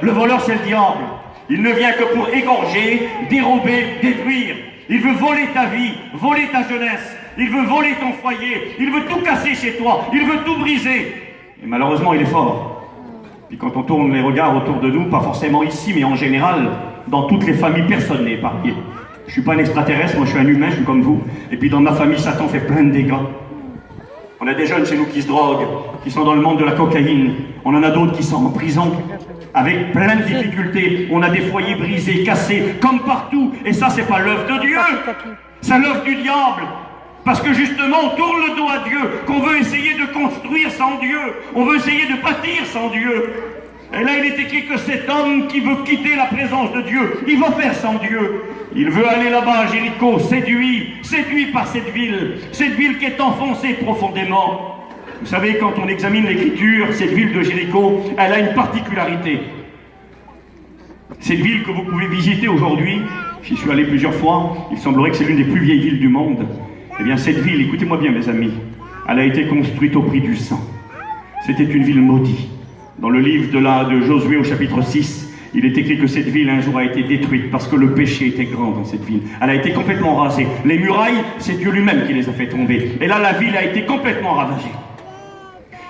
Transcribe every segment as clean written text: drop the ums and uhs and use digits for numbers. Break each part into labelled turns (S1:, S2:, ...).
S1: Le voleur, c'est le diable. Il ne vient que pour égorger, dérober, détruire. Il veut voler ta vie, voler ta jeunesse. Il veut voler ton foyer. Il veut tout casser chez toi. Il veut tout briser. Et malheureusement, il est fort. Puis quand on tourne les regards autour de nous, pas forcément ici, mais en général, dans toutes les familles, personne n'est épargné. Je suis pas un extraterrestre, moi je suis un humain, je suis comme vous. Et puis dans ma famille, Satan fait plein de dégâts. On a des jeunes chez nous qui se droguent, qui sont dans le monde de la cocaïne. On en a d'autres qui sont en prison, avec plein de difficultés. On a des foyers brisés, cassés, comme partout. Et ça, c'est pas l'œuvre de Dieu, c'est l'œuvre du diable. Parce que justement, on tourne le dos à Dieu, qu'on veut essayer de construire sans Dieu. On veut essayer de bâtir sans Dieu. Et là, il est écrit que cet homme qui veut quitter la présence de Dieu, il va faire sans Dieu. Il veut aller là-bas à Jéricho, séduit par cette ville qui est enfoncée profondément. Vous savez, quand on examine l'Écriture, cette ville de Jéricho, elle a une particularité. Cette ville que vous pouvez visiter aujourd'hui, j'y suis allé plusieurs fois, il semblerait que c'est l'une des plus vieilles villes du monde. Eh bien, cette ville, écoutez-moi bien mes amis, elle a été construite au prix du sang. C'était une ville maudite. Dans le livre de Josué au chapitre 6, il est écrit que cette ville un jour a été détruite parce que le péché était grand dans cette ville. Elle a été complètement rasée. Les murailles, c'est Dieu lui-même qui les a fait tomber. Et là, la ville a été complètement ravagée.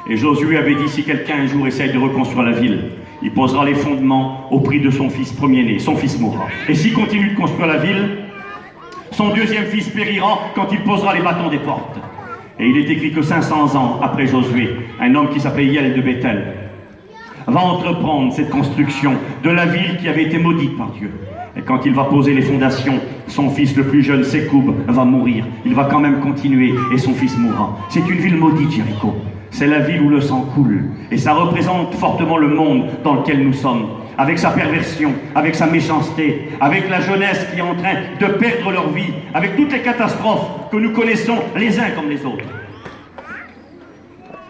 S1: Et Josué avait dit, si quelqu'un un jour essaye de reconstruire la ville, il posera les fondements au prix de son fils premier-né. Son fils mourra. Et s'il continue de construire la ville, son deuxième fils périra quand il posera les bâtons des portes. Et il est écrit que 500 ans après Josué, un homme qui s'appelait Hiel de Bethel va entreprendre cette construction de la ville qui avait été maudite par Dieu. Et quand il va poser les fondations, son fils le plus jeune, Sécoub, va mourir. Il va quand même continuer et son fils mourra. C'est une ville maudite, Jéricho. C'est la ville où le sang coule. Et ça représente fortement le monde dans lequel nous sommes. Avec sa perversion, avec sa méchanceté, avec la jeunesse qui est en train de perdre leur vie, avec toutes les catastrophes que nous connaissons les uns comme les autres.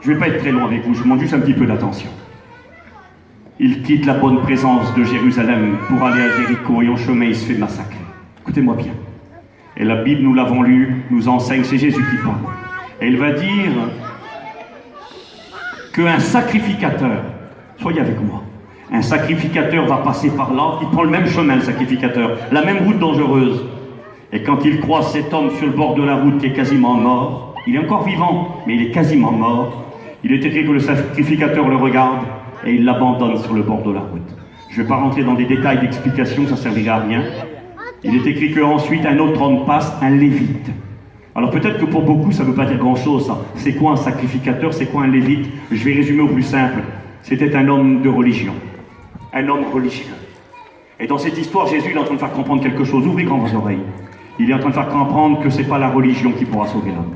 S1: Je ne vais pas être très long avec vous, je vous demande juste un petit peu d'attention. Il quitte la bonne présence de Jérusalem pour aller à Jéricho et en chemin il se fait massacrer. Écoutez-moi bien. Et la Bible, nous l'avons lu, nous enseigne, c'est Jésus qui parle. Et il va dire qu'un sacrificateur, soyez avec moi, un sacrificateur va passer par là, il prend le même chemin le sacrificateur, la même route dangereuse. Et quand il croise cet homme sur le bord de la route qui est quasiment mort, il est encore vivant, mais il est quasiment mort, il est écrit que le sacrificateur le regarde et il l'abandonne sur le bord de la route. Je ne vais pas rentrer dans des détails d'explication, ça ne servira à rien. Il est écrit qu'ensuite un autre homme passe, un lévite. Alors peut-être que pour beaucoup ça ne veut pas dire grand-chose ça. C'est quoi un sacrificateur, c'est quoi un lévite? Je vais résumer au plus simple. C'était un homme de religion. Un homme religieux. Et dans cette histoire, Jésus est en train de faire comprendre quelque chose. Ouvrez grand vos oreilles. Il est en train de faire comprendre que ce n'est pas la religion qui pourra sauver l'homme.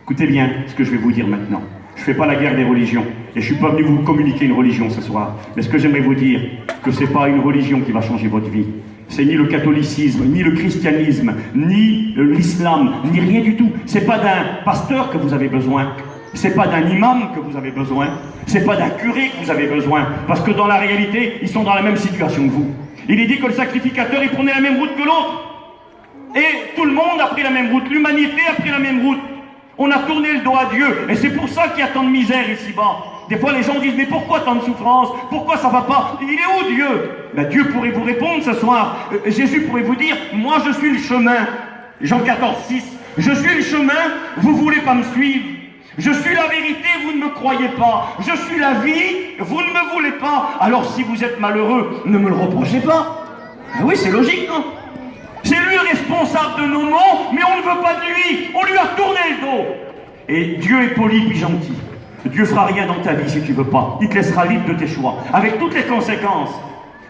S1: Écoutez bien ce que je vais vous dire maintenant. Je ne fais pas la guerre des religions. Et je ne suis pas venu vous communiquer une religion ce soir. Mais ce que j'aimerais vous dire, que ce n'est pas une religion qui va changer votre vie. C'est ni le catholicisme, ni le christianisme, ni l'islam, ni rien du tout. Ce n'est pas d'un pasteur que vous avez besoin. Ce n'est pas d'un imam que vous avez besoin. Ce n'est pas d'un curé que vous avez besoin. Parce que dans la réalité, ils sont dans la même situation que vous. Il est dit que le sacrificateur, il prenait la même route que l'autre. Et tout le monde a pris la même route. L'humanité a pris la même route. On a tourné le dos à Dieu. Et c'est pour ça qu'il y a tant de misère ici-bas. Des fois, les gens disent, mais pourquoi tant de souffrance? Pourquoi ça va pas? Il est où Dieu? Ben, Dieu pourrait vous répondre ce soir. Jésus pourrait vous dire, moi je suis le chemin. Jean 14, 6. Je suis le chemin, vous voulez pas me suivre. Je suis la vérité, vous ne me croyez pas. Je suis la vie, vous ne me voulez pas. Alors si vous êtes malheureux, ne me le reprochez pas. Ben oui, c'est logique, non? C'est lui le responsable de nos maux, mais on ne veut pas de lui. On lui a tourné le dos. Et Dieu est poli puis gentil. Dieu fera rien dans ta vie si tu veux pas. Il te laissera libre de tes choix, avec toutes les conséquences.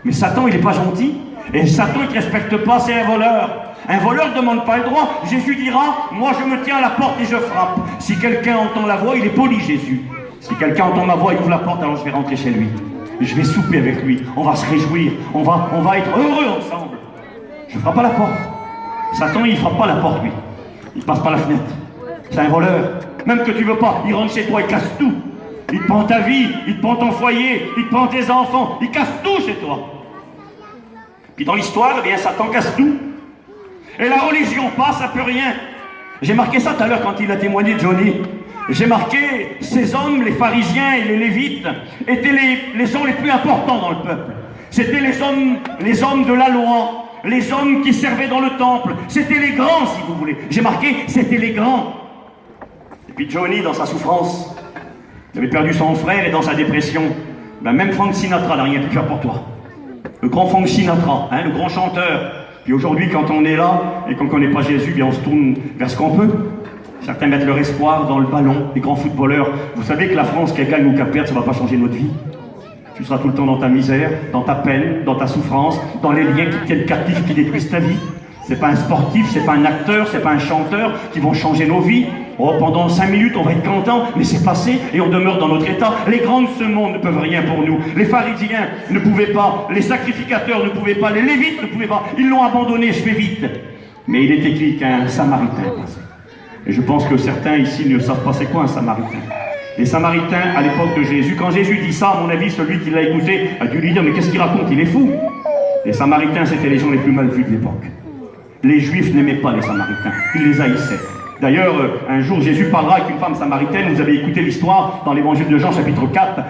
S1: Mais Satan, il n'est pas gentil. Et Satan, il ne te respecte pas, c'est un voleur. Un voleur ne demande pas le droit. Jésus dira, moi je me tiens à la porte et je frappe. Si quelqu'un entend la voix, il est poli, Jésus. Si quelqu'un entend ma voix, il ouvre la porte, alors je vais rentrer chez lui. Je vais souper avec lui. On va se réjouir. On va être heureux ensemble. Je ne frappe pas la porte. Satan, il ne frappe pas la porte, lui. Il ne passe pas la fenêtre. C'est un voleur. Même que tu veux pas, il rentre chez toi, il casse tout. Il te prend ta vie, il te prend ton foyer, il te prend tes enfants, il casse tout chez toi. Puis dans l'histoire, eh bien, Satan casse tout. Et la religion passe, ça peut rien. J'ai marqué ça tout à l'heure quand il a témoigné de Johnny. J'ai marqué, ces hommes, les pharisiens et les lévites, étaient les gens les plus importants dans le peuple. C'était les hommes de la loi, les hommes qui servaient dans le temple. C'était les grands, si vous voulez. J'ai marqué, c'était les grands. Et puis Johnny, dans sa souffrance, il avait perdu son frère et dans sa dépression, ben même Frank Sinatra n'a rien pu faire pour toi. Le grand Frank Sinatra, hein, le grand chanteur. Puis aujourd'hui, quand on est là et qu'on ne connaît pas Jésus, bien on se tourne vers ce qu'on peut. Certains mettent leur espoir dans le ballon, les grands footballeurs. Vous savez que la France, qu'elle gagne ou qu'elle perde, ça ne va pas changer notre vie. Tu seras tout le temps dans ta misère, dans ta peine, dans ta souffrance, dans les liens qui tiennent captifs, qui détruisent ta vie. C'est pas un sportif, c'est pas un acteur, c'est pas un chanteur qui vont changer nos vies. Oh, pendant 5 minutes, on va être content, mais c'est passé et on demeure dans notre état. Les grands de ce monde ne peuvent rien pour nous. Les pharisiens ne pouvaient pas, les sacrificateurs ne pouvaient pas, les lévites ne pouvaient pas. Ils l'ont abandonné, je fais vite. Mais il est écrit qu'un samaritain passait. Et je pense que certains ici ne savent pas c'est quoi un samaritain. Les samaritains, à l'époque de Jésus, quand Jésus dit ça, à mon avis, celui qui l'a écouté a dû lui dire, mais qu'est-ce qu'il raconte? Il est fou. Les samaritains, c'était les gens les plus mal vus de l'époque. Les juifs n'aimaient pas les samaritains, ils les haïssaient. D'ailleurs, un jour, Jésus parlera avec une femme samaritaine, vous avez écouté l'histoire dans l'évangile de Jean, chapitre 4.